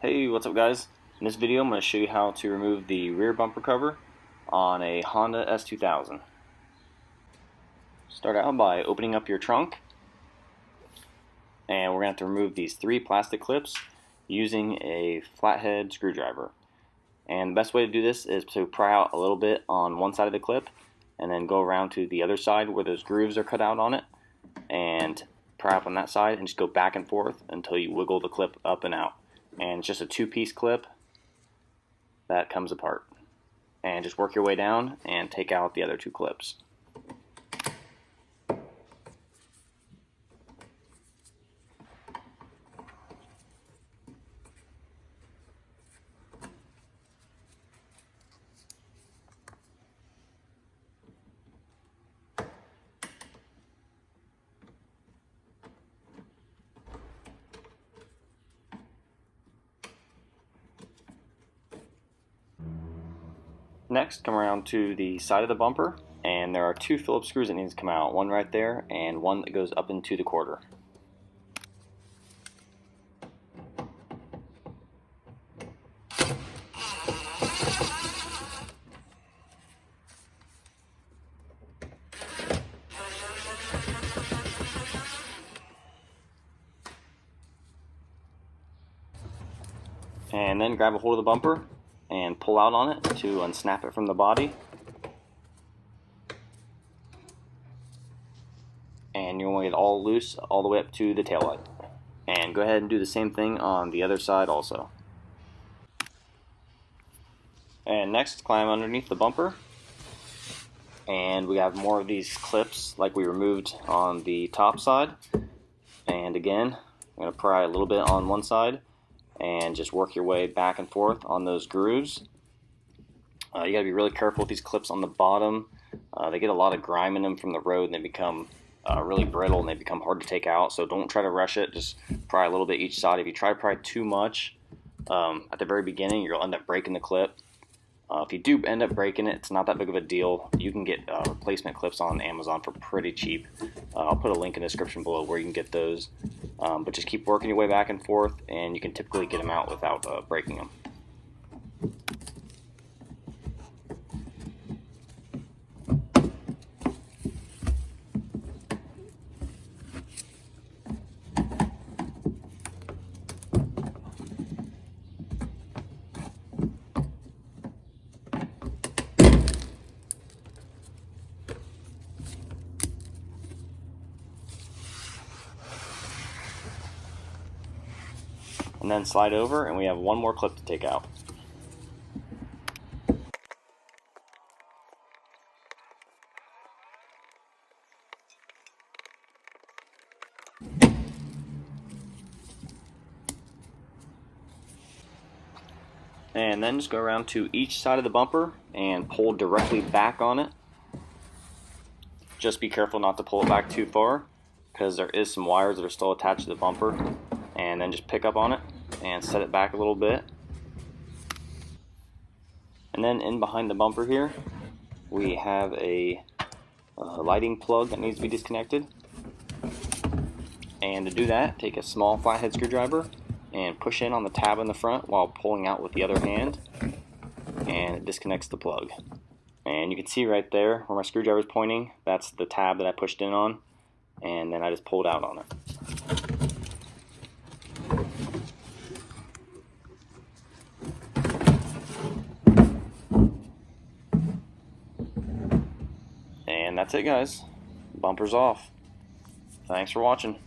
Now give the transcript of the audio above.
Hey, what's up guys? In this video I'm going to show you how to remove the rear bumper cover on a Honda S2000. Start out by opening up your trunk, and we're going to have to remove these 3 plastic clips using a flathead screwdriver. And the best way to do this is to pry out a little bit on one side of the clip and then go around to the other side where those grooves are cut out on it and pry up on that side and just go back and forth until you wiggle the clip up and out. And it's just a 2-piece clip that comes apart. And just work your way down and take out the other 2 clips. Next, come around to the side of the bumper, and there are 2 Phillips screws that need to come out, one right there and one that goes up into the quarter. And then grab a hold of the bumper and pull out on it to unsnap it from the body. And you want it all loose all the way up to the taillight. And go ahead and do the same thing on the other side also. And next, climb underneath the bumper. And we have more of these clips like we removed on the top side. And again, I'm going to pry a little bit on one side and just work your way back and forth on those grooves. You got to be really careful with these clips on the bottom. They get a lot of grime in them from the road and they become really brittle and they become hard to take out, so don't try to rush it. Just pry a little bit each side. If you try to pry too much at the very beginning, you'll end up breaking the clip. If you do end up breaking it, it's not that big of a deal. You can get replacement clips on Amazon for pretty cheap. I'll put a link in the description below where you can get those. But just keep working your way back and forth, and you can typically get them out without breaking them. And then slide over, and we have one more clip to take out. And then just go around to each side of the bumper and pull directly back on it. Just be careful not to pull it back too far, because there is some wires that are still attached to the bumper. And then just pick up on it and set it back a little bit. And then in behind the bumper here, we have a lighting plug that needs to be disconnected. And to do that, take a small flathead screwdriver and push in on the tab in the front while pulling out with the other hand, and it disconnects the plug. And you can see right there where my screwdriver is pointing, that's the tab that I pushed in on, and then I just pulled out on it. And that's it guys, bumper's off. Thanks for watching.